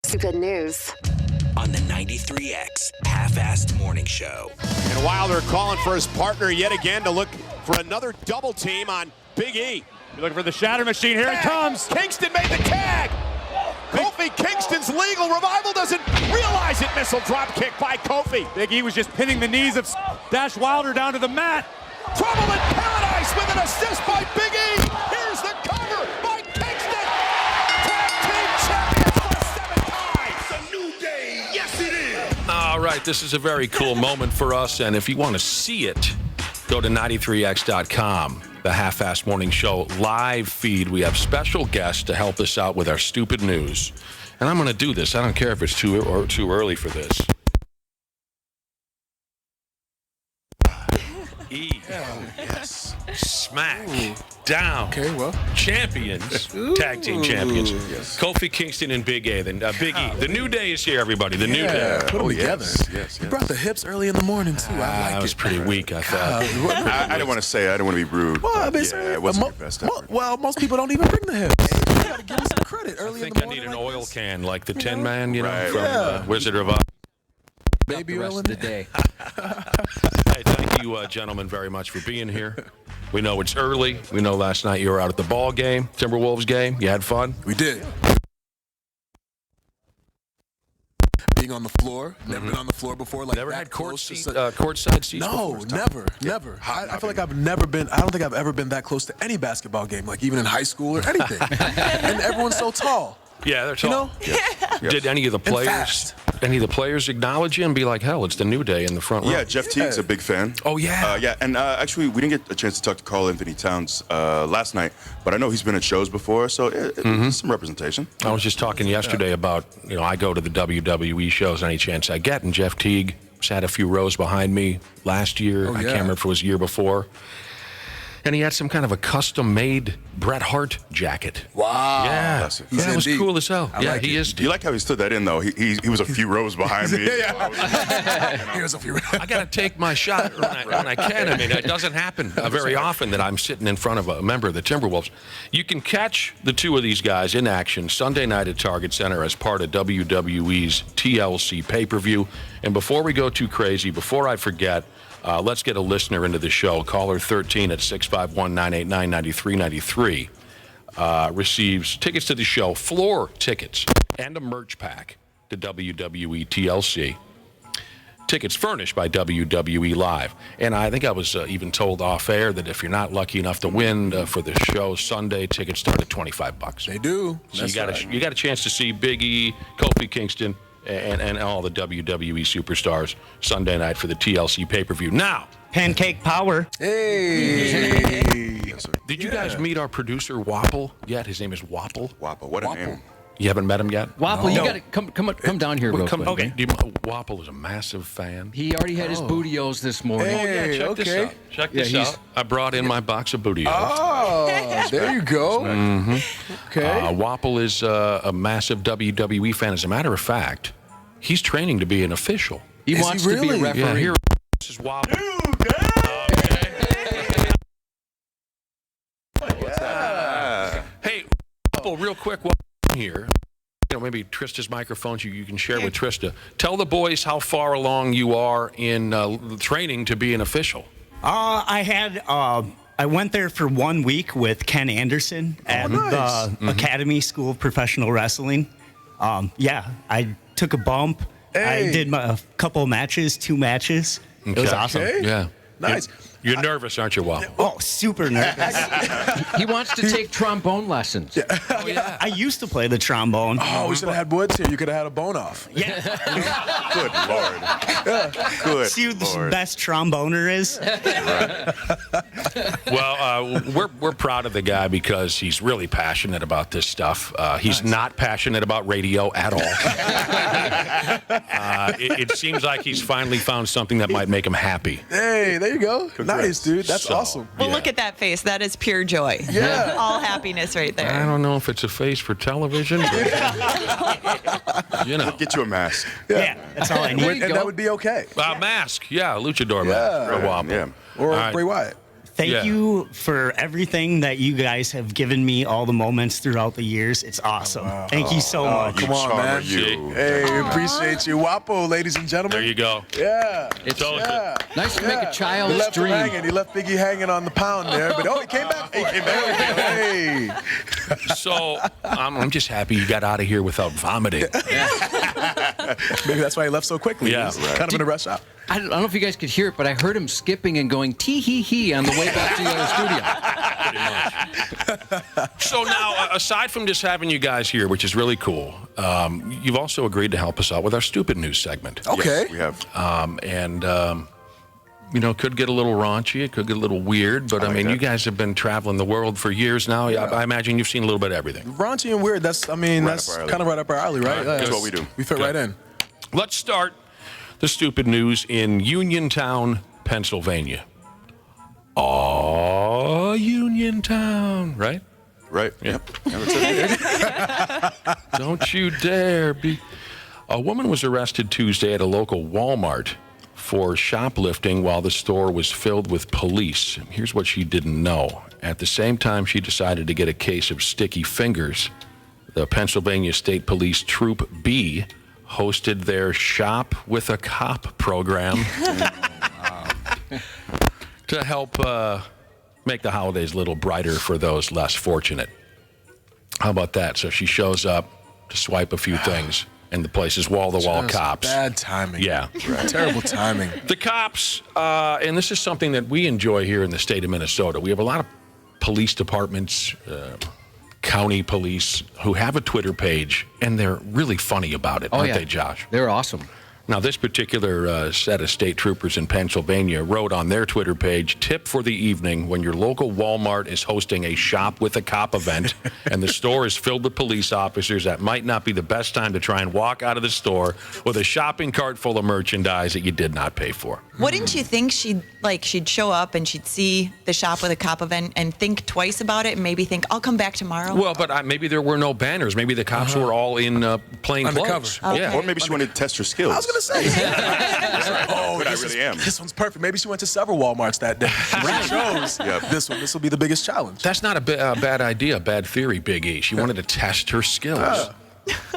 Stupid news. On the 93X Half-Assed Morning Show. And Wilder calling for his partner yet again to look for another double team on Big E. You're looking for the shatter machine. Here it comes. Kingston made the tag. Kofi Kingston's legal. Revival doesn't realize it. Missile drop kick by Kofi. Big E was just pinning the knees of Dash Wilder down to the mat. Trouble in paradise with an assist by Big E. Here's the cover by Kingston. Tag team champions for 7 times. It's a new day. Yes, it is. All right, this is a very cool moment for us, and if you want to see it, go to 93x.com. The Half-Assed Morning Show live feed. We have special guests to help us out with our stupid news. And I'm going to do this. I don't care if it's too early for this. Yes. Smackdown. Okay, well. Champions. Tag team champions. Yes. Kofi Kingston and Big E. Then Big E. The new day is here, everybody. The new day. Put them together. Yes. You brought the hips early in the morning, too. I like That was it. pretty weak, I thought. I didn't want to say, I didn't want to be rude. Well, I mean, it wasn't your best effort. well, most people don't even bring the hips. You got to give them some credit early in the I morning. need an like oil this. can like the Tin Man, Right. from Wizard of Oz. Baby oil in the it. day. Hey, thank you, gentlemen, very much for being here. We know it's early. We know last night you were out at the ball game, Timberwolves game. You had fun? We did. Being on the floor. Never been on the floor before. Like Never that had close to courtside seats No, before? never. I feel like I've never been. I don't think I've ever been that close to any basketball game, like even in high school or anything. And everyone's so tall. Yeah, they're tall. You know? Yes. Did any of the players acknowledge you and be like, hell, it's the new day in the front row? Yeah, Jeff Teague's a big fan. Oh, yeah? And actually, we didn't get a chance to talk to Karl Anthony Towns last night, but I know he's been at shows before, so it's some representation. I was just talking yesterday about, I go to the WWE shows any chance I get, and Jeff Teague sat a few rows behind me last year. I can't remember if it was the year before. And he had some kind of a custom-made Bret Hart jacket. Wow. Yeah, Impressive. that was indeed. cool as hell. I like he it. is. You like how he stood that in, though? He was a few rows behind me. Here's a few. I got to take my shot when I can. I mean, it doesn't happen very often that I'm sitting in front of a member of the Timberwolves. You can catch the two of these guys in action Sunday night at Target Center as part of WWE's TLC Pay-Per-View. And before we go too crazy, before I forget, let's get a listener into the show. Caller 13 at 651-989-9393 receives tickets to the show, floor tickets, and a merch pack to WWE TLC. Tickets furnished by WWE Live. And I think I was even told off air that if you're not lucky enough to win for the show Sunday, tickets start at $25. They do. So you got a chance to see Big E, Kofi Kingston, and all the WWE superstars Sunday night for the TLC pay-per-view. Now, Pancake Power. Hey. did you guys meet our producer Wapple yet? His name is Wapple. Wapple, what a name. You haven't met him yet? Wapple, you got to come down here real quick. Okay. Wapple is a massive fan. He already had his bootios this morning. Hey, Check this out. Check this out. I brought in my box of bootios. Oh, there you go. Okay. Wapple is a massive WWE fan. As a matter of fact, he's training to be an official. He Is wants he to be a really? referee. Yeah, here. This is Wapple. Hey, Wapple, real quick, while I'm here. Maybe Trista's microphones you can share with Trista. Tell the boys how far along you are in training to be an official. I went there for 1 week with Ken Anderson at the Academy School of Professional Wrestling. I took a bump. Hey. I did a couple of matches, 2 matches. It was awesome. Okay. Yeah. Nice. You're nervous, aren't you, Wapple? Oh, super nervous. He wants to take trombone lessons. I used to play the trombone. Oh, we should have had Woods here. You could have had a bone off. Yeah. Good Lord. Good See who the Lord. best tromboner is? Well, we're proud of the guy because he's really passionate about this stuff. He's not passionate about radio at all. It seems like he's finally found something that might make him happy. Hey, there you go. Nice, dude. That's So, awesome. Well, look at that face. That is pure joy. Yeah. All happiness right there. I don't know if it's a face for television, but, Get you a mask. Yeah, that's all I need. And that would be okay. Mask, luchador mask. Yeah. For Wapple. Yeah. Or All right. Bray Wyatt. Thank you for everything that you guys have given me, all the moments throughout the years. It's awesome. Thank you so much. Come on, man. Hey, appreciate you. Wapo, ladies and gentlemen. There you go. Yeah. It's Nice to make a child's he left dream. Him hanging. He left Biggie hanging on the pound there, but he came back. Hey. So I'm just happy you got out of here without vomiting. Maybe that's why he left so quickly. Yeah. He was kind of in a rush out. I don't know if you guys could hear it, but I heard him skipping and going tee-hee-hee on the way back to the studio. So now, aside from just having you guys here, which is really cool, you've also agreed to help us out with our stupid news segment. Okay. Yes, we have. Could get a little raunchy, it could get a little weird, but I mean, you guys have been traveling the world for years now. Yeah. I imagine you've seen a little bit of everything. Raunchy and weird. That's kind of right up our alley, right? That's what we do. We fit right in. Let's start the stupid news in Uniontown, Pennsylvania. Oh, Uniontown, right? Right. Yeah. Yep. Don't you dare be. A woman was arrested Tuesday at a local Walmart for shoplifting while the store was filled with police. Here's what she didn't know. At the same time she decided to get a case of sticky fingers, the Pennsylvania State Police Troop B hosted their Shop with a Cop program to help make the holidays a little brighter for those less fortunate. How about that? So she shows up to swipe a few things, and the place is wall-to-wall Just cops. Bad timing. Yeah. Right. Terrible timing. The cops, and this is something that we enjoy here in the state of Minnesota. We have a lot of police departments, county police, who have a Twitter page, and they're really funny about it, aren't they, Josh? They're awesome. Now, this particular set of state troopers in Pennsylvania wrote on their Twitter page, tip for the evening when your local Walmart is hosting a Shop with a Cop event and the store is filled with police officers, that might not be the best time to try and walk out of the store with a shopping cart full of merchandise that you did not pay for. Wouldn't you think she'd show up and she'd see the Shop with a Cop event and think twice about it and maybe think, I'll come back tomorrow? Well, but maybe there were no banners. Maybe the cops were all in plain clothes. Okay. Yeah. Or maybe she wanted to test her skills. I was going to say. Oh, I really am. This one's perfect. Maybe she went to several Walmarts that day. Right. Shows. Yep. This will be the biggest challenge. That's not a bad idea, bad theory, Big E. She wanted to test her skills.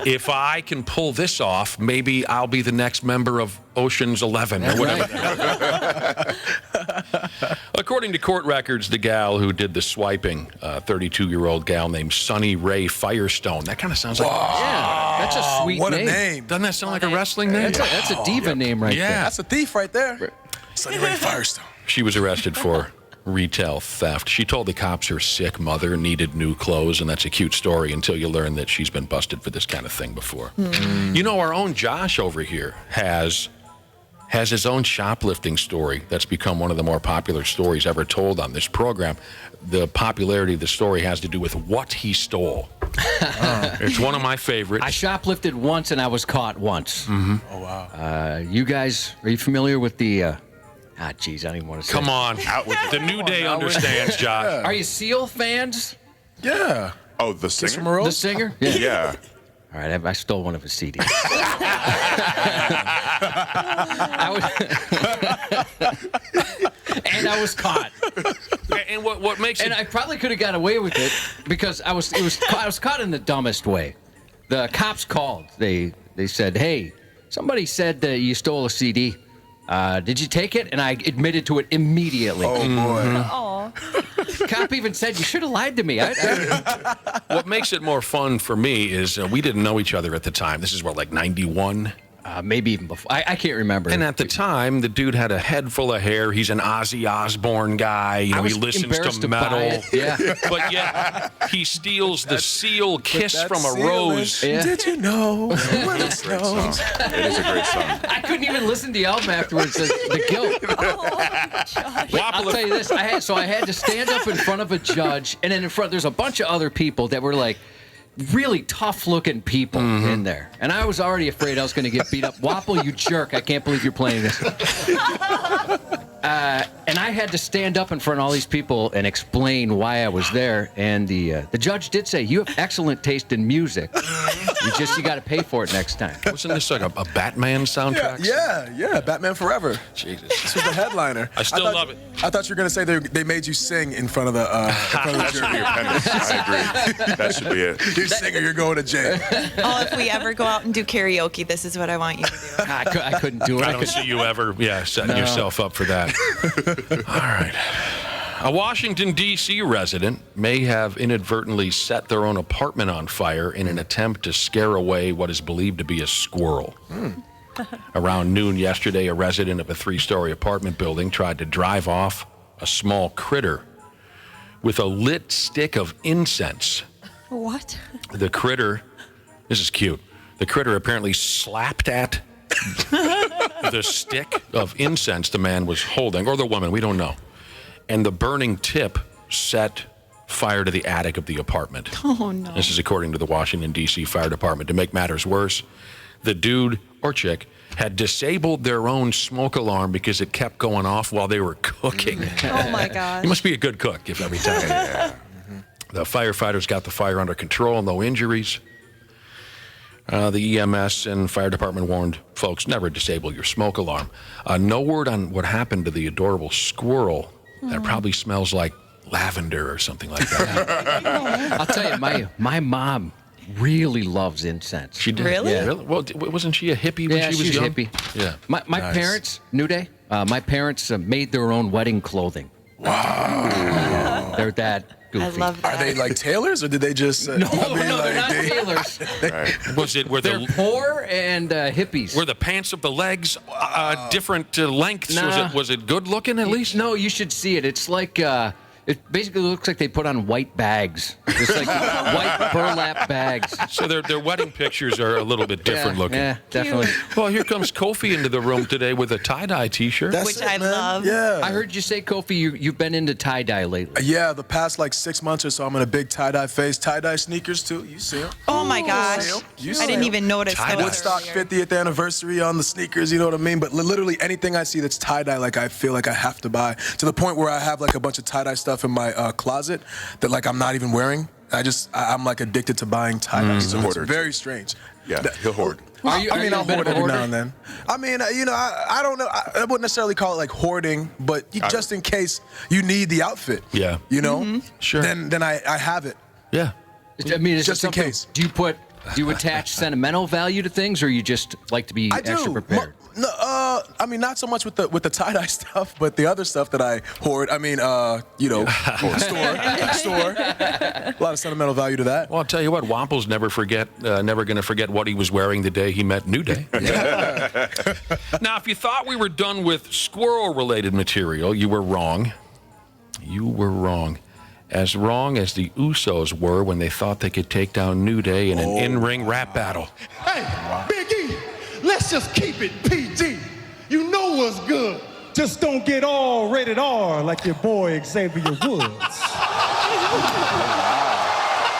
If I can pull this off, maybe I'll be the next member of Ocean's 11 or whatever. According to court records, the gal who did the swiping, 32-year-old gal named Sunny Ray Firestone. That kind of sounds like... Yeah, that's a sweet What name. a name. Doesn't that sound like a wrestling name? That's a diva name right there. That's a thief right there. Sunny Ray Firestone. She was arrested for retail theft. She told the cops her sick mother needed new clothes, and that's a cute story until you learn that she's been busted for this kind of thing before. You know, our own Josh over here has his own shoplifting story that's become one of the more popular stories ever told on this program. The popularity of the story has to do with what he stole. It's one of my favorites. I shoplifted once and I was caught once. Mm-hmm. Oh, wow. You guys, are you familiar with the... geez, I don't even want to say Come on. Out with it. The New Day understands, Josh. Are you Seal fans? Yeah. Oh, the Kiss from singer? a Rose? The singer? Yeah. All right, I stole one of his CDs. And I was caught. And what makes And it... I probably could have got away with it because I was caught in the dumbest way. The cops called. They said, "Hey, somebody said that you stole a CD. Did you take it?" And I admitted to it immediately. Oh, boy. Aw. Cop even said, "You should have lied to me." What makes it more fun for me is we didn't know each other at the time. This is what, like 91? Maybe even before. I can't remember. And at the time, the dude had a head full of hair. He's an Ozzy Osbourne guy. You know, I was he listens embarrassed to buy metal. it. Yeah. But yet, he steals the seal Kiss That from a seal rose. in- Yeah. Did you know? When it Great song. snows? It is a great song. I couldn't even listen to the album afterwards. The guilt. I'll tell you this. I had to stand up in front of a judge, and then in front there's a bunch of other people that were like really tough-looking people in there, and I was already afraid I was going to get beat up. Wapple, you jerk! I can't believe you're playing this. And I had to stand up in front of all these people and explain why I was there. And the judge did say, "You have excellent taste in music. You got to pay for it next time." Wasn't this like a Batman soundtrack? Yeah, Batman Forever. Jesus. This was the headliner. I still love it. I thought you were going to say they made you sing in front of the jury. Your penance. I agree. That should be it. You sing or you're going to jail. Oh, if we ever go out and do karaoke, this is what I want you to do. I couldn't do it. I don't see you ever, setting yourself up for that. All right. A Washington, D.C. resident may have inadvertently set their own apartment on fire in an attempt to scare away what is believed to be a squirrel. Around noon yesterday, a resident of a 3-story apartment building tried to drive off a small critter with a lit stick of incense. What? The critter, this is cute, the critter apparently slapped at the stick of incense the man was holding, or the woman, we don't know. And the burning tip set fire to the attic of the apartment. Oh, no. This is according to the Washington, D.C. Fire Department. To make matters worse, the dude or chick had disabled their own smoke alarm because it kept going off while they were cooking. Oh, my gosh. You must be a good cook if every time. The firefighters got the fire under control, no injuries. The EMS and fire department warned folks, never disable your smoke alarm. No word on what happened to the adorable squirrel. That probably smells like lavender or something like that. I'll tell you, my mom really loves incense. She did? Really? Yeah. Really? Well, wasn't she a hippie when she was young? Yeah, she was a hippie. Yeah. My Nice. parents, New Day, my parents made their own wedding clothing. Wow. They're that goofy. I love that. Are they like tailors or did they just? No, they're not tailors. Were They're poor and hippies. the pants of the legs different lengths? Nah. Was it good looking at least? No, you should see it. It's like it basically looks like they put on white bags. It's like white burlap bags. So their wedding pictures are a little bit different looking. Yeah, definitely. Well, here comes Kofi into the room today with a tie-dye T-shirt. That's Which it, I man. love. Yeah. I heard you say, Kofi, you've been into tie-dye lately. Yeah, the past like 6 months or so, I'm in a big tie-dye phase. Tie-dye sneakers too. You see them? Oh, my gosh. You I see didn't 'em. even notice those Woodstock earlier. 50th anniversary on the sneakers, you know what I mean? But literally anything I see that's tie-dye, like I feel like I have to buy. To the point where I have like a bunch of tie-dye stuff in my closet that like I'm not even wearing. I'm like addicted to buying tie-dye. So it's hoarder, very strange. Yeah, he'll hoard. Are you I'll a bit hoard of a every now hoarder? and then. I mean, I don't know. I wouldn't necessarily call it like hoarding, but just in case you need the outfit. Yeah. You know? Mm-hmm. Sure. Then I have it. Yeah. I mean, is Just it in something- case. Do you attach sentimental value to things, or you just like to be I extra do. prepared? No, I mean, not so much with the tie-dye stuff, but the other stuff that I hoard. I mean, store. A lot of sentimental value to that. Well, I'll tell you what, Wample's never going to forget what he was wearing the day he met New Day. Now, if you thought we were done with squirrel-related material, you were wrong. You were wrong. As wrong as the Usos were when they thought they could take down New Day in an in-ring rap battle. Hey, Big E, let's just keep it PG. You know what's good. Just don't get all rated R like your boy Xavier Woods.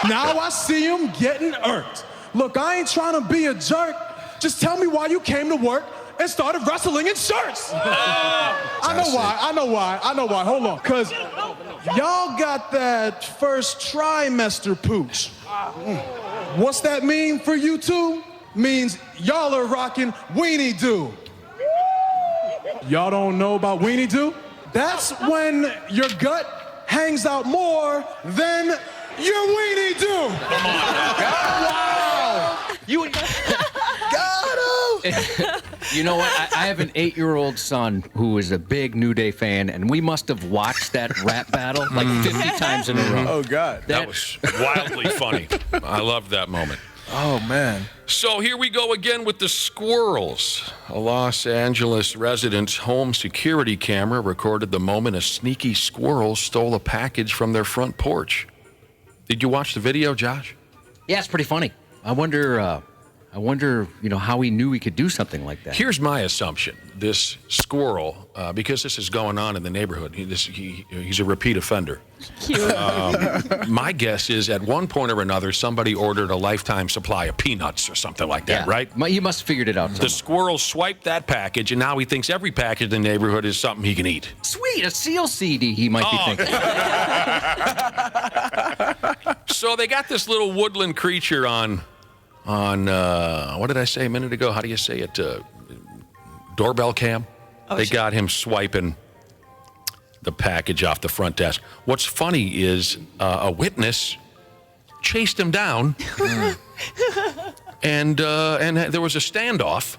Now I see him getting irked. Look, I ain't trying to be a jerk. Just tell me why you came to work and started wrestling in shirts. I know why. Hold on. Because y'all got that first trimester pooch. What's that mean for you two? Means y'all are rocking Weenie Doo. Y'all don't know about Weenie Doo? That's when your gut hangs out more than your Weenie Doo. Wow. You know what? I have an 8-year-old son who is a big New Day fan, and we must have watched that rap battle like 50 times in a row. Oh God. That was wildly funny. I loved that moment. Oh man. So here we go again with the squirrels. A Los Angeles resident's home security camera recorded the moment a sneaky squirrel stole a package from their front porch. Did you watch the video, Josh? Yeah, it's pretty funny. I wonder I wonder, how he knew he could do something like that. Here's my assumption. This Squirrel, because this is going on in the neighborhood, he's a repeat offender. Cute. My guess is at one point or another, somebody ordered a lifetime supply of peanuts or something like that, right? He must have figured it out. The Squirrel swiped that package, and now he thinks every package in the neighborhood is something he can eat. Sweet, a seal CD, he might be thinking. So they got this little woodland creature on what did I say a minute ago? How do you say it? Doorbell cam. They got him swiping the package off the front desk. What's funny is a witness chased him down, and there was a standoff,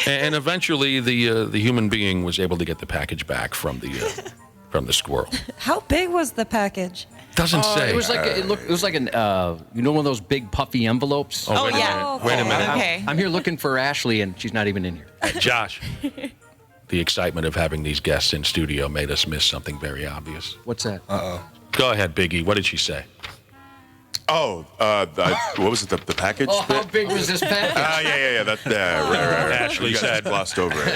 and eventually the human being was able to get the package back from the Squirrel. How big was the package? Doesn't say. It was like it was like an one of those big puffy envelopes. Oh, yeah. Wait a minute. Okay. I'm here looking for Ashley, and she's not even in here. Josh, the excitement of having these guests in studio made us miss something very obvious. What's that? Go ahead, Biggie. What did she say? Oh, what was it? The package? Oh, how big was this package? Yeah. Right. Ashley You guys said, glossed over it.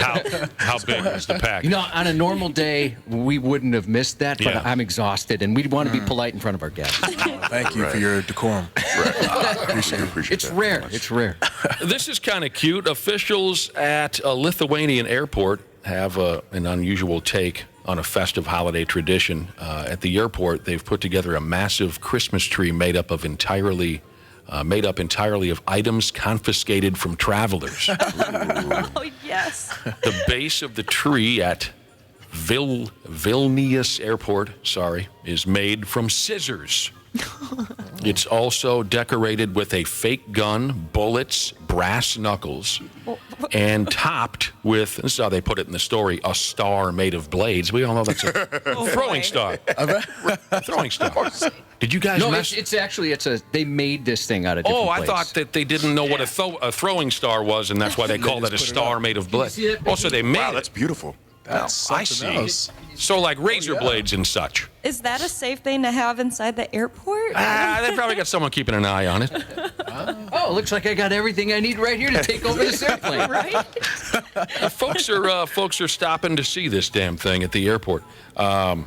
How big was the package? On a normal day, we wouldn't have missed that, but Yeah. I'm exhausted, and we'd want to be polite in front of our guests. Thank you for your decorum. Appreciate It's that. rare. It's rare. This is kind of cute. Officials at a Lithuanian airport have an unusual take on a festive holiday tradition. At the airport, they've put together a massive Christmas tree made up entirely of items confiscated from travelers. Oh, yes. The base of the tree at Vilnius Airport, is made from scissors. It's also decorated with a fake gun, bullets, brass knuckles, and topped with, this is how they put it in the story, a star made of blades. We all know that's a throwing star. A throwing star. Did you guys No, mess? they made this thing out of different Oh, I plates. thought that they didn't know what a throwing star was, and that's why they called it a star made of blades. Oh, so they made Wow, it. that's beautiful. That's I something see. else. So like razor blades and such. Is that a safe thing to have inside the airport? They probably got someone keeping an eye on it. Oh, looks like I got everything I need right here to take over this airplane. Right? Folks are stopping to see this damn thing at the airport. Yeah,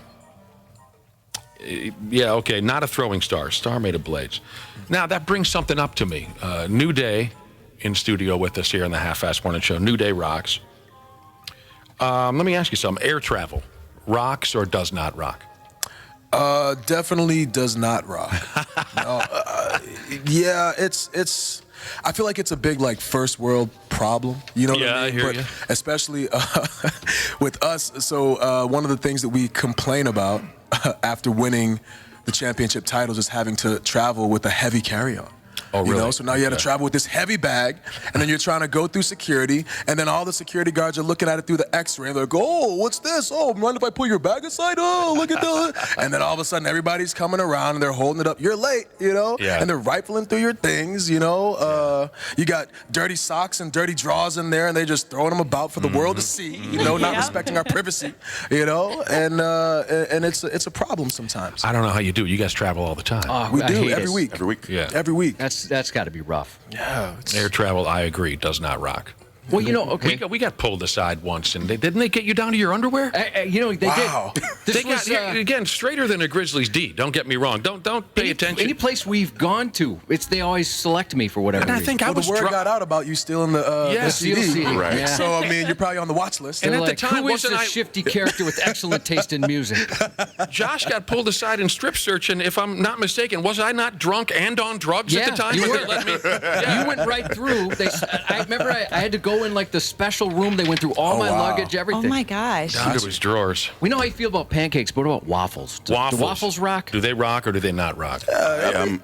okay, not a throwing star made of blades. Now that brings something up to me. New Day in studio with us here on the Half-Assed Morning Show. New Day rocks. Let me ask you something. Air travel, rocks or does not rock? Definitely does not rock. No, yeah, it's. I feel like it's a big first world problem. You know what I mean? I hear you. Especially with us. So one of the things that we complain about after winning the championship titles is having to travel with a heavy carry-on. Oh, really? You know, so now you had to travel with this heavy bag, and then you're trying to go through security, and then all the security guards are looking at it through the X-ray, and they're like, oh, what's this? Oh, mind if I pull your bag aside? Oh, look at that. And then all of a sudden, everybody's coming around, and they're holding it up. You're late, you know? Yeah. And they're rifling through your things, you know? You got dirty socks and dirty drawers in there, and they're just throwing them about for the world to see, you know, not respecting our privacy, you know? And it's a problem sometimes. I don't know how you do. You guys travel all the time. We I do hate every it. week. Every week. Yeah. Every week. That's got to be rough. Yeah. Air travel, I agree, does not rock. Well, okay. We got pulled aside once, and didn't they get you down to your underwear? They Wow. did. They got again straighter than a Grizzlies D. Don't get me wrong. Don't pay attention. Any place we've gone to, they always select me for whatever And I reason. think I Well, was the word got out about you stealing the CD. CD. Right. Yeah. So, I mean, you're probably on the watch list. And They're at the like, time, who is wasn't this I- shifty character with excellent taste in music? Josh got pulled aside in strip search, and if I'm not mistaken, was I not drunk and on drugs at the time? you when were. they let me? Yeah. You went right through. I remember I had to go in the special room. They went through all my luggage, Oh everything. my gosh. I think it was drawers. We know how you feel about pancakes, but what about waffles? Do waffles rock? Do they rock or do they not rock? I'm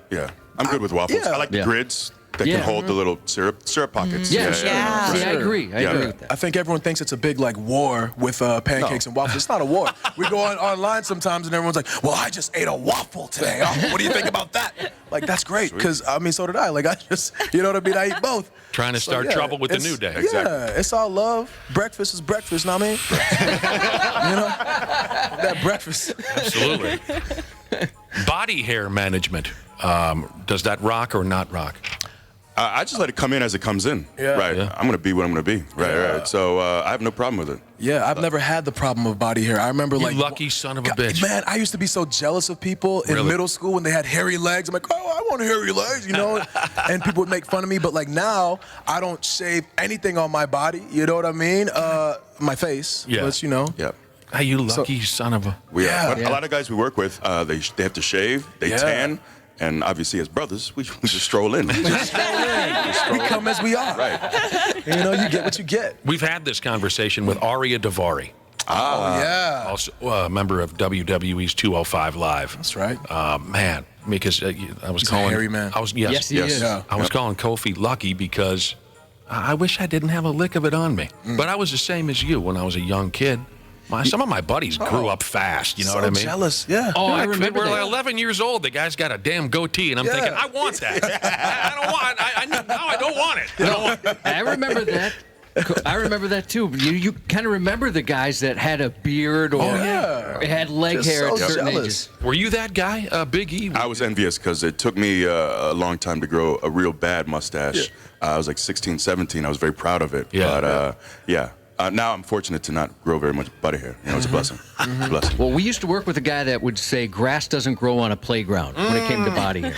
good with waffles. yeah. I like the Yeah. grids that Yeah. can hold the little syrup pockets. Yeah. Yeah. See, I agree. I agree with that. I think everyone thinks it's a big war with pancakes and waffles. It's not a war. We go online sometimes and everyone's like, "Well, I just ate a waffle today. Oh, what do you think about that?" Like that's great because I mean, so did I. Like I just, you know what I mean? I eat both. Trying to start trouble with the New Day. Yeah, it's all love. Breakfast is breakfast. Know what I mean? You know that breakfast. Absolutely. Body hair management. Does that rock or not rock? I just let it come in as it comes in. Yeah. Right. Yeah. I'm going to be what I'm going to be. Right. So I have no problem with it. Yeah, I've never had the problem of body hair. I remember, You lucky son of a bitch. Man, I used to be so jealous of people in Really? middle school when they had hairy legs. I'm like, oh, I want hairy legs, you know? And people would make fun of me. But like now, I don't shave anything on my body. You know what I mean? My face. Yeah. But, you know. Yeah. Hey, you lucky son of a. Yeah. But a lot of guys we work with, they have to shave, they tan, and obviously as brothers, we just stroll in. We come as we are. Right. You know, you get what you get. We've had this conversation with Aria Davari, Oh, yeah. also a member of WWE's 205 Live. That's right. Man, because I was He's a calling. hairy man. I was Yes, he is. Yeah. I was calling Kofi lucky because I wish I didn't have a lick of it on me. But I was the same as you when I was a young kid. Some of my buddies grew up fast. You know so what I mean? jealous. Yeah. Oh, I Like, remember we're that. like 11 years old. The guy's got a damn goatee, and I'm thinking, I want that. I don't want. I don't want it. I don't want it. I remember that. I remember that too. You kind of remember the guys that had a beard or had leg Just hair so at certain jealous. ages. Were you that guy, Big E? I was envious because it took me a long time to grow a real bad mustache. I was like 16, 17. I was very proud of it. Yeah. But now I'm fortunate to not grow very much body hair. You know, it's a blessing. It's a blessing. Well, we used to work with a guy that would say grass doesn't grow on a playground when it came to body hair.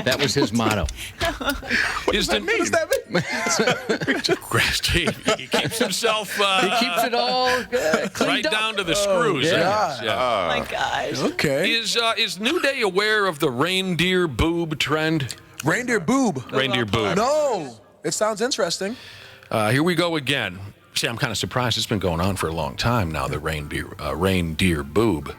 That was his motto. What does that mean? He keeps himself. He keeps it all cleaned right up. down to the screws. I guess. Yeah. Oh my gosh. Okay. Is New Day aware of the reindeer boob trend? Reindeer boob. Reindeer boob. No. It sounds interesting. Here we go again. See, I'm kind of surprised. It's been going on for a long time now, the reindeer boob.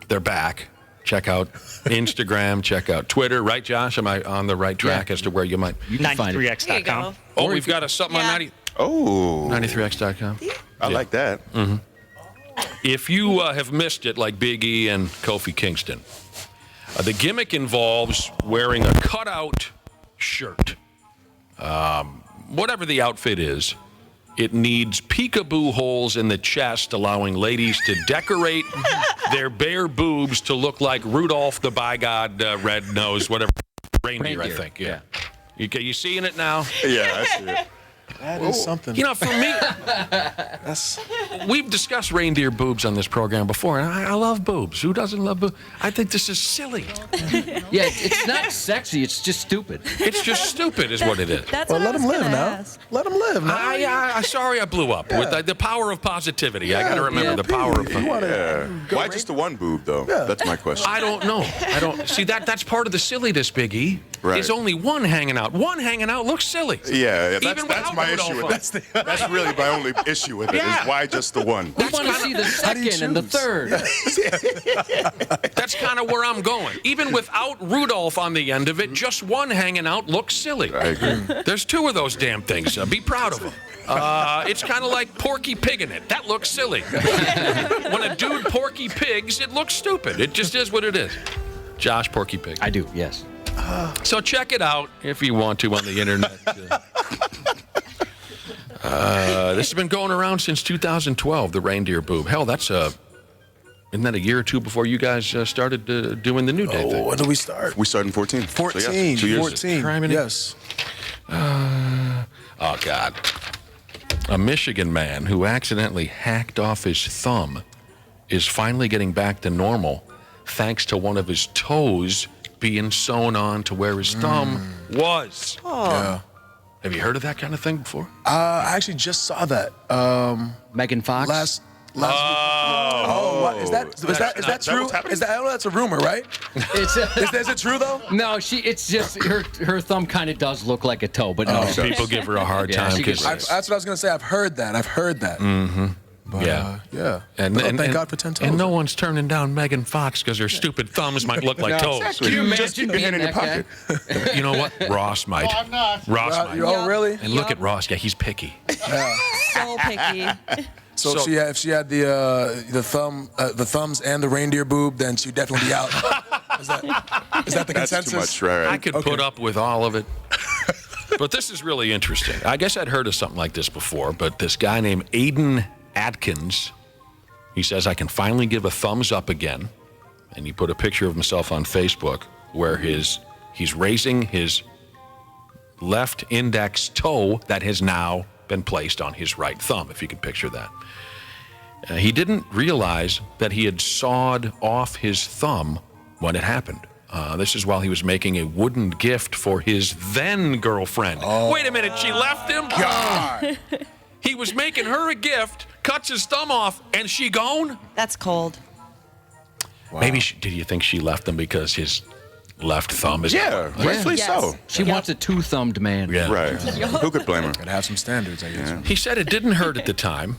They're back. Check out Instagram. Check out Twitter. Right, Josh? Am I on the right track as to where you might? You can find it. There you 93x.com. go. Oh, we've got something on 93x.com. I like that. If you have missed it, like Big E and Kofi Kingston, the gimmick involves wearing a cutout shirt. Whatever the outfit is, it needs peekaboo holes in the chest, allowing ladies to decorate their bare boobs to look like Rudolph the By-God Red-Nosed, whatever, reindeer, I think. Yeah. You seeing it now? Yeah, I see it. That is something. You know, for me, we've discussed reindeer boobs on this program before, and I love boobs. Who doesn't love boobs? I think this is silly. Yeah, it's not sexy. It's just stupid. It's just stupid is what it is. That's Well, what let I was him live gonna now. ask. Let him live now. Sorry I blew up. With the power of positivity. I got to remember the power of Why just the one boob, though? That's my question. I don't know. See, that's part of the silliness, Big E. Right. There's only one hanging out. One hanging out looks silly. Yeah, that's without my Rudolph issue on. with it. That's really my only issue with it. Yeah. Is why just the one? We want to see the second and the third. That's kind of where I'm going. Even without Rudolph on the end of it, just one hanging out looks silly. I agree. There's two of those damn things. Be proud of them. It's kind of like Porky Pig in it. That looks silly. When a dude Porky Pigs, it looks stupid. It just is what it is. Josh, Porky Pig. I do, yes. So check it out if you want to on the internet. This has been going around since 2012, the reindeer boob. Hell, isn't that a year or two before you guys started doing the New Day thing? When do we start? We started in 14. 14. So, yeah, 2 years. 14. Criminy. Yes. Oh, God. A Michigan man who accidentally hacked off his thumb is finally getting back to normal thanks to one of his toes being sewn on to where his thumb was. Yeah. Have you heard of that kind of thing before? I actually just saw that Megan Fox? last week. What? Is that true? what's happening? I don't know that's a rumor, right? It's Is it true though? no, it's just her thumb kind of does look like a toe, but no. People give her a hard Yeah, time she gets- because That's what I was gonna say. I've heard that. But, Yeah. yeah. and Thank God for 10 toes. And no one's turning down Megan Fox because her stupid thumbs might look like toes. Exactly. Can you Just keep imagine your hand in being your that pocket. You know what? Ross might. I'm not. Ross might. Oh, really? And look at Ross. Yeah, he's picky. So picky. So, So- if she had the thumbs and the reindeer boob, then she'd definitely be out. Is that the That's consensus? too much, right? I could put up with all of it. But this is really interesting. I guess I'd heard of something like this before, but this guy named Aiden Atkins, he says, I can finally give a thumbs up again. And he put a picture of himself on Facebook where he's raising his left index toe that has now been placed on his right thumb, if you can picture that. He didn't realize that he had sawed off his thumb when it happened. This is while he was making a wooden gift for his then girlfriend. Wait a minute, she left him? God. He was making her a gift, cuts his thumb off, and she gone? That's cold. Wow. Maybe, did you think she left him because his left thumb is... rightfully so. She wants a two-thumbed man. Yeah. Right. Who could blame her? Gotta have some standards, I guess. Yeah. He said it didn't hurt at the time.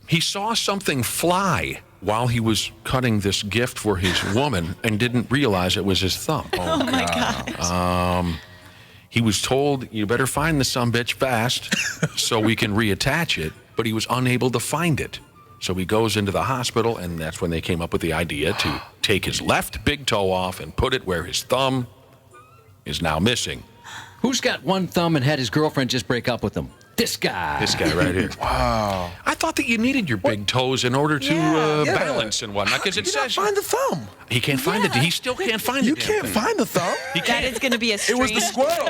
He saw something fly while he was cutting this gift for his woman and didn't realize it was his thumb. Oh my gosh. He was told, you better find the sumbitch fast so we can reattach it, but he was unable to find it. So he goes into the hospital, and that's when they came up with the idea to take his left big toe off and put it where his thumb is now missing. Who's got one thumb and had his girlfriend just break up with him? This guy. This guy right here. Wow. I thought that you needed your big toes in order to balance and whatnot, because it You says find the thumb. he can't find it. He still can't find it. You can't find the thumb. He That can't. is going to be a It strange... was the squirrel.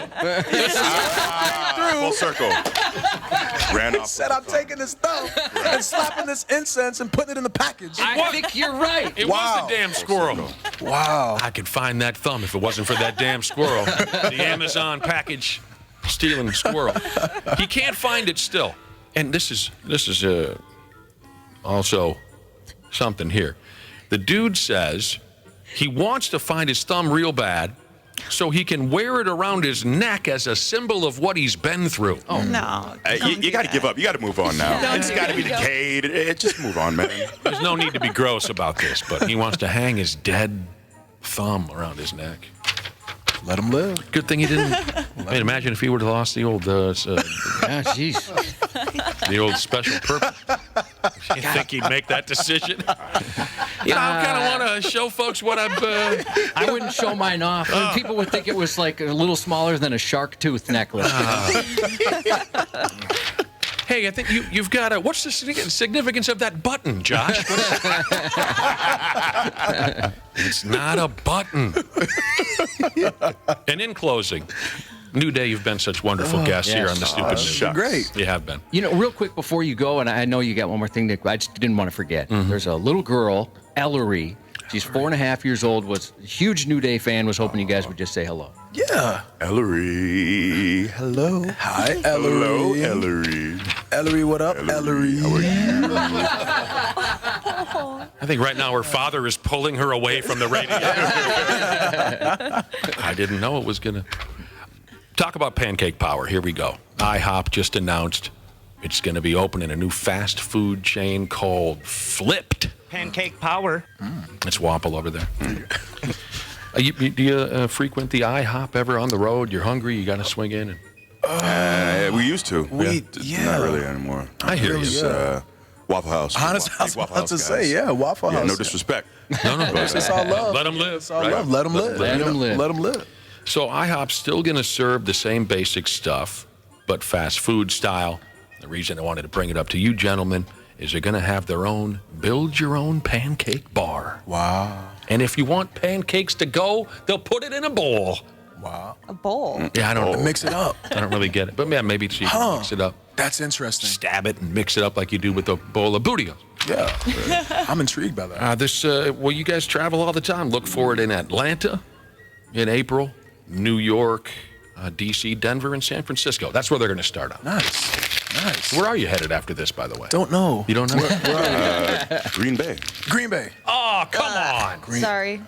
Full circle. Ran He off. said, I'm taking this thumb and slapping this incense and putting it in the package. I think you're right. It Wow. was the damn squirrel. Wow. I could find that thumb if it wasn't for that damn squirrel. The Amazon package stealing squirrel. He can't find it still. And this is also something here. The dude says he wants to find his thumb real bad so he can wear it around his neck as a symbol of what he's been through. Oh, no. You got to give up. You got to move on now. Don't It's do got to that. be decayed. Just move on, man. There's no need to be gross about this, but he wants to hang his dead thumb around his neck. Let him live. Good thing he didn't. Man, imagine if he would have lost the old, Yeah, jeez. the old special purpose. You think he'd make that decision? You know, I kind of want to show folks what I've. I wouldn't show mine off. People would think it was like a little smaller than a shark tooth necklace. Hey, I think you've got a. What's the significance of that button, Josh? It's not a button. And in closing, New Day, you've been such wonderful guests here on the Stupid News. shucks. Great. You have been. You know, real quick before you go, and I know you got one more thing that I just didn't want to forget. There's a little girl, Ellery. She's 4.5 years old, was a huge New Day fan, was hoping you guys would just say hello. Yeah. Ellery. Hello. Hi, Ellery. Hello, Ellery. Ellery, what up, Ellery? How are you? I think right now her father is pulling her away from the radio. I didn't know it was going to. Talk about pancake power. Here we go. IHOP just announced it's going to be opening a new fast food chain called Flipped. Pancake power. It's Wample over there. Do you frequent the IHOP ever on the road? You're hungry, you got to swing in? And... We used to. Not really anymore. I hear you. It's, Waffle House. Honestly, I was Waffle about to House say, guys. yeah, Waffle House. No disrespect. No. It's all love. Let them live. It's all right? love. Let them live. Let 'em live. Let them live. So IHOP's still going to serve the same basic stuff, but fast food style. The reason I wanted to bring it up to you, gentlemen, is they're going to have their own build-your-own pancake bar. Wow. And if you want pancakes to go, they'll put it in a bowl. Wow. A bowl. Yeah, I don't Mix it up. I don't really get it. But yeah, maybe so you can mix it up. That's interesting. Stab it and mix it up like you do with a bowl of bootios. Yeah. I'm intrigued by that. Well, you guys travel all the time. Look for it in Atlanta in April, New York, D.C., Denver, and San Francisco. That's where they're going to start on. Nice. Where are you headed after this, by the way? Don't know. You don't know? Green Bay. Green Bay. Oh, come on. Sorry.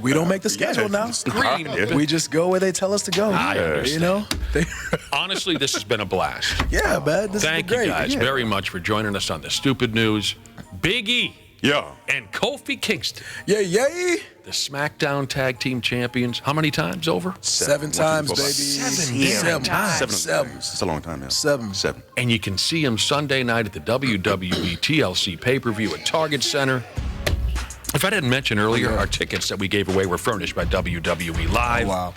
We don't make the schedule now. Green Bay. We just go where they tell us to go. I understand. You know? Honestly, this has been a blast. Yeah, man. This Thank has been you great. guys Yeah. very much for joining us on the Stupid News. Big E Yeah. and Kofi Kingston, Yeah, yay. the Smackdown Tag Team Champions. How many times over? 7 times, baby. 7 times. Seven. It's a long time, yeah. Seven. And you can see them Sunday night at the WWE TLC Pay-Per-View at Target Center. If I didn't mention earlier, our tickets that we gave away were furnished by WWE Live. Oh, wow.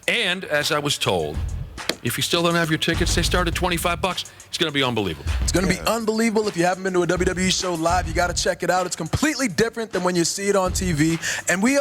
And as I was told, If you still don't have your tickets, they start at $25. It's going to be unbelievable. It's going to be unbelievable. If you haven't been to a WWE show live, you got to check it out. It's completely different than when you see it on TV. And we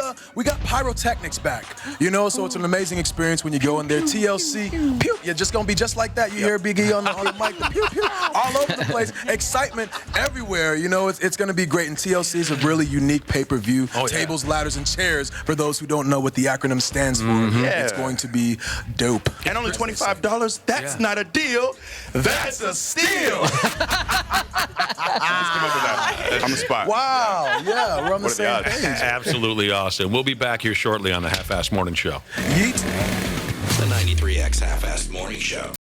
got pyrotechnics back, so it's an amazing experience when you go in there. TLC, pew, you're just going to be just like that. You hear Big E on the mic, the pew, pew, all over the place. Excitement everywhere. It's going to be great. And TLC is a really unique pay-per-view. Tables, ladders, and chairs. For those who don't know what the acronym stands for, it's going to be dope. And only $25? That's not a deal. That's a steal. I'm a spot. Wow. Yeah, we're on the same page. Absolutely awesome. We'll be back here shortly on the Half-Assed Morning Show. Yeet. The 93X Half-Assed Morning Show.